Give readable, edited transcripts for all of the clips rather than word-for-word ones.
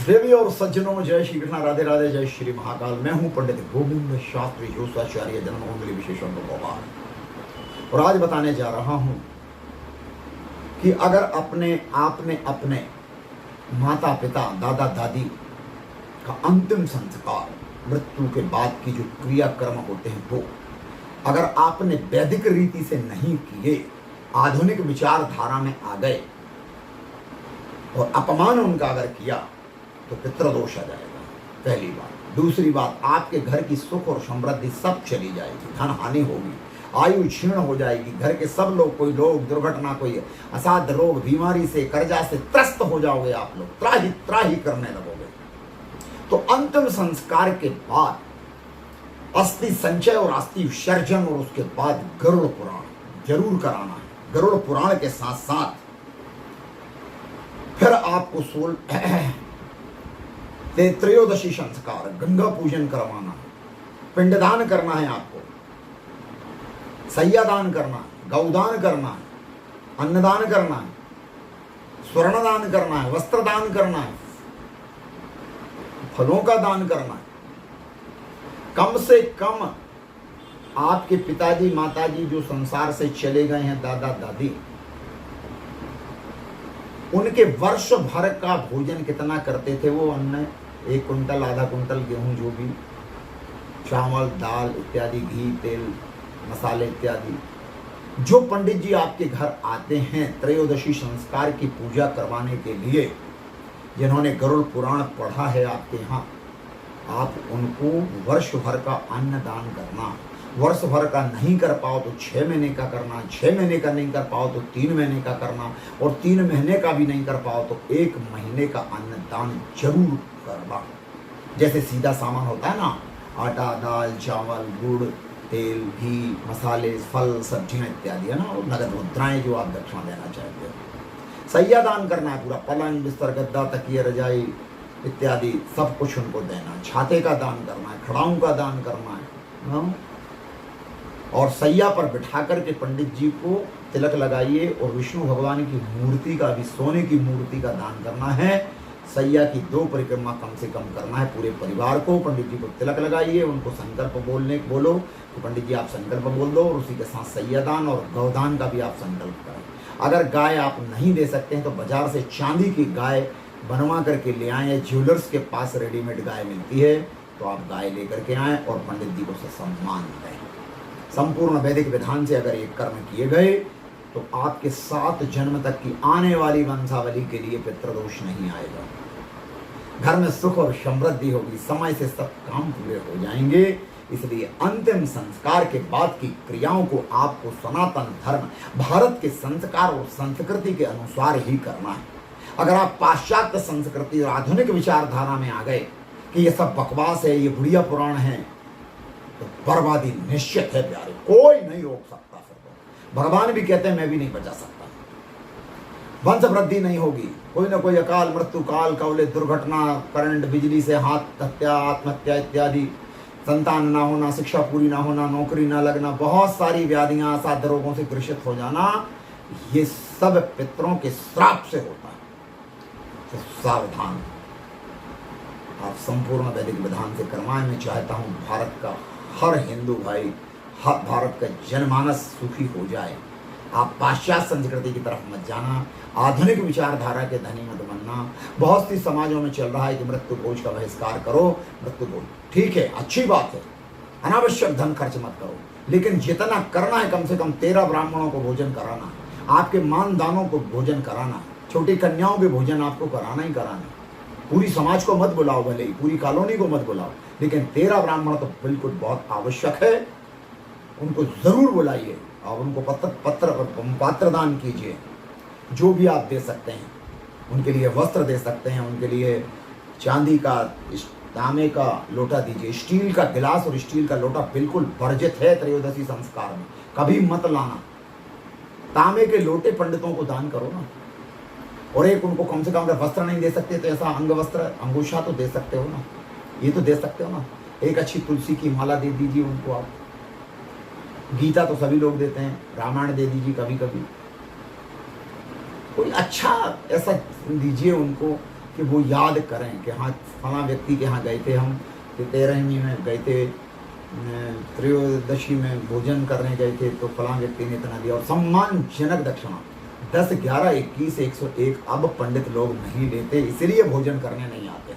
देवी और सज्जनों, जय श्री कृष्ण, राधे राधे, जय श्री महाकाल। मैं हूं पंडित गोविंद शास्त्री जोशाचार्य, जन्मकुंडली विशेषण को। और आज बताने जा रहा हूं कि अगर आपने अपने माता पिता दादा दादी का अंतिम संस्कार, मृत्यु के बाद की जो क्रियाकर्म होते हैं वो अगर आपने वैदिक रीति से नहीं किए, आधुनिक विचारधारा में आ गए और अपमान उनका अगर किया तो पितृदोष आ जाएगा, पहली बात। दूसरी बात, आपके घर की सुख और समृद्धि सब चली जाएगी, धन हानि होगी, आयु क्षीण हो जाएगी, घर के सब लोग, कोई लोग दुर्घटना, कोई असाध्य रोग, बीमारी से, कर्जा से त्रस्त हो जाओगे, आप लोग त्राही त्राही करने लगोगे। तो अंतिम संस्कार के बाद अस्थि संचय और अस्थि विसर्जन और उसके बाद गरुड़ पुराण जरूर कराना है। गरुड़ पुराण के साथ साथ फिर आपको त्रयोदशी संस्कार, गंगा पूजन करवाना है, पिंडदान करना है, आपको सैयादान करना है, गौदान करना है, अन्नदान करना है, स्वर्णदान करना है, वस्त्रदान करना है, फलों का दान करना है। कम से कम आपके पिताजी माताजी जो संसार से चले गए हैं, दादा दादी, उनके वर्ष भर का भोजन कितना करते थे वो अन्न, 1 कुंटल, आधा कुंटल गेहूं, जो भी, चावल दाल इत्यादि, घी तेल मसाले इत्यादि। जो पंडित जी आपके घर आते हैं त्रयोदशी संस्कार की पूजा करवाने के लिए, जिन्होंने गरुड़ पुराण पढ़ा है आपके यहाँ, आप उनको वर्ष भर का अन्न दान करना। वर्ष भर का नहीं कर पाओ तो 6 महीने का करना, 6 महीने का नहीं कर पाओ तो 3 महीने का करना, और 3 महीने का भी नहीं कर पाओ तो 1 महीने का अन्न दान जरूर करना। जैसे सीधा सामान होता है ना, आटा दाल चावल गुड़ तेल घी मसाले फल सब्जियां इत्यादि, है ना, और नगद मुद्राएं जो आप दक्षिणा देना चाहते हो। सैया दान करना है, पूरा पलंग बिस्तर गद्दा तकिया रजाई इत्यादि सब कुछ उनको देना। छाते का दान करना है, खड़ाऊं का दान करना है, और सैया पर बिठा करके पंडित जी को तिलक लगाइए, और विष्णु भगवान की मूर्ति का भी, सोने की मूर्ति का दान करना है। सैया की 2 परिक्रमा कम से कम करना है पूरे परिवार को। पंडित जी को तिलक लगाइए, उनको संकल्प बोलो कि पंडित जी आप संकल्प बोल दो, और उसी के साथ सैयादान और गौदान का भी आप संकल्प करें। अगर गाय आप नहीं दे सकते हैं तो बाजार से चांदी की गाय बनवा करके ले आए, ज्वेलर्स के पास रेडीमेड गाय मिलती है, तो आप गाय लेकर के आएँ और पंडित जी को उसे सम्मान दें। संपूर्ण वैदिक विधान से अगर ये कर्म किए गए तो आपके 7 जन्म तक की आने वाली वंशावली के लिए पितृदोष नहीं आएगा। घर में सुख और समृद्धि होगी, समय से सब काम पूरे हो जाएंगे। इसलिए अंतिम संस्कार के बाद की क्रियाओं को आपको सनातन धर्म, भारत के संस्कार और संस्कृति के अनुसार ही करना है। अगर आप पाश्चात्य संस्कृति और आधुनिक विचारधारा में आ गए कि ये सब बकवास है, ये बुढ़िया पुराण है, तो बर्बादी निश्चित है प्यारे, कोई नहीं रोक सकता। फिर भगवान भी कहते हैं मैं भी नहीं बचा सकता। वंश वृद्धि नहीं होगी, कोई ना कोई अकाल मृत्यु, काल कवले, दुर्घटना, करंट, बिजली से हाथ हत्या, आत्महत्या इत्यादि, संतान ना होना, शिक्षा पूरी ना होना, नौकरी ना लगना, बहुत सारी व्याधियां, असाध्य रोगों से ग्रसित हो जाना, ये सब पितरों के श्राप से होता है। तो सावधान, आप संपूर्ण वैदिक विधान से करवाएं। मैं चाहता हूं भारत का हर हिंदू भाई, हर भारत का जनमानस सुखी हो जाए। आप पाश्चात्य संस्कृति की तरफ मत जाना, आधुनिक विचारधारा के धनी मत बनना। बहुत सी समाजों में चल रहा है कि मृत्यु भोज का बहिष्कार करो, मृत्यु भोज ठीक है, अच्छी बात है, अनावश्यक धन खर्च मत करो, लेकिन जितना करना है कम से कम 13 ब्राह्मणों को भोजन कराना, आपके मानदानों को भोजन कराना, छोटी कन्याओं के भोजन आपको कराना ही कराना। पूरी समाज को मत बुलाओ, भले ही पूरी कॉलोनी को मत बुलाओ, लेकिन 13 ब्राह्मण तो बिल्कुल बहुत आवश्यक है, उनको जरूर बुलाइए और उनको पात्र दान कीजिए। जो भी आप दे सकते हैं, उनके लिए वस्त्र दे सकते हैं, उनके लिए चांदी का, तांबे का लोटा दीजिए। स्टील का गिलास और स्टील का लोटा बिल्कुल वर्जित है त्रयोदशी संस्कार में, कभी मत लाना। तांबे के लोटे पंडितों को दान करो ना, और एक उनको कम से कम अगर वस्त्र नहीं दे सकते तो ऐसा अंग वस्त्र, अंगूछा तो दे सकते हो ना, ये तो दे सकते हो ना। एक अच्छी तुलसी की माला दे दीजिए उनको आप। गीता तो सभी लोग देते हैं, रामायण दे दीजिए कभी कभी। कोई अच्छा ऐसा दीजिए उनको कि वो याद करें कि हाँ फला व्यक्ति के यहाँ गए थे हम, कि 13वीं में गए थे, त्रयोदशी में भोजन करने गए थे तो फला व्यक्ति ने इतना दिया। और सम्मानजनक दक्षिणा 10, 11, 21, 101 अब पंडित लोग नहीं लेते, इसलिए भोजन करने नहीं आते।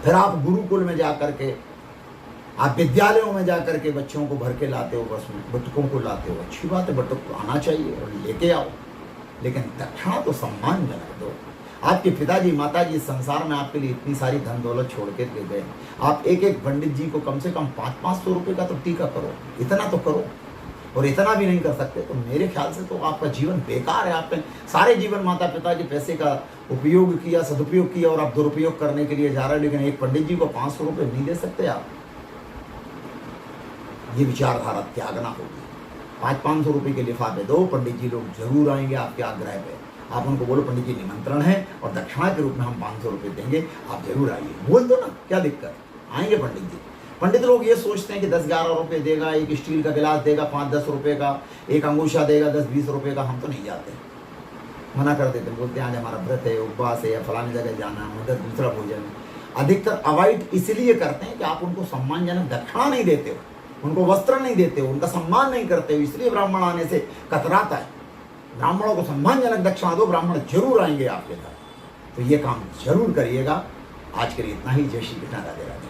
फिर आप गुरुकुल में जाकर के, आप विद्यालयों में जाकर के बच्चों को भर के लाते हो, बस में बटुकों को लाते हो, अच्छी बात है, बटुक आना चाहिए और लेके आओ, लेकिन दक्षिणा तो सम्मानजनक दो। आपके पिताजी माताजी इस संसार में आपके लिए इतनी सारी धन दौलत छोड़ के ले गए, आप एक एक पंडित जी को कम से कम 500-500 रुपये का तो टीका करो, इतना तो करो। और इतना भी नहीं कर सकते तो मेरे ख्याल से तो आपका जीवन बेकार है। आपने सारे जीवन माता पिता के पैसे का उपयोग किया, सदुपयोग किया, और आप दुरुपयोग करने के लिए जा रहे हैं, लेकिन एक पंडित जी को 500 रुपये नहीं दे सकते आप। ये विचारधारा त्यागना होगी। 500-500 रुपये के लिफाफे दो, पंडित जी लोग जरूर आएंगे आपके आग्रह पे। आप उनको बोलो पंडित जी निमंत्रण है और दक्षिणा के रूप में हम 500 रुपये देंगे, आप जरूर आइए, बोल दो ना, क्या दिक्कत, आएंगे पंडित जी। पंडित लोग ये सोचते हैं कि 10-11 रुपये देगा, एक स्टील का गिलास देगा 5-10 रुपये का, एक अंगूठा देगा 10-20 रुपये का, हम तो नहीं जाते, मना कर देते, बोलते हैं आज हमारा व्रत है, उपवास है, या फलानी जगह जाना है, उधर दूसरा भोजन है। अधिकतर अवॉइड इसलिए करते हैं कि आप उनको सम्मानजनक दक्षिणा नहीं देते हो, उनको वस्त्र नहीं देते हो, उनका सम्मान नहीं करते हो, इसलिए ब्राह्मण आने से कतराता है। ब्राह्मणों को सम्मानजनक दक्षिणा दो, ब्राह्मण जरूर आएंगे आपके घर। तो ये काम जरूर करिएगा। आज के लिए इतना ही। जय श्री कृष्ण, राधे राधे।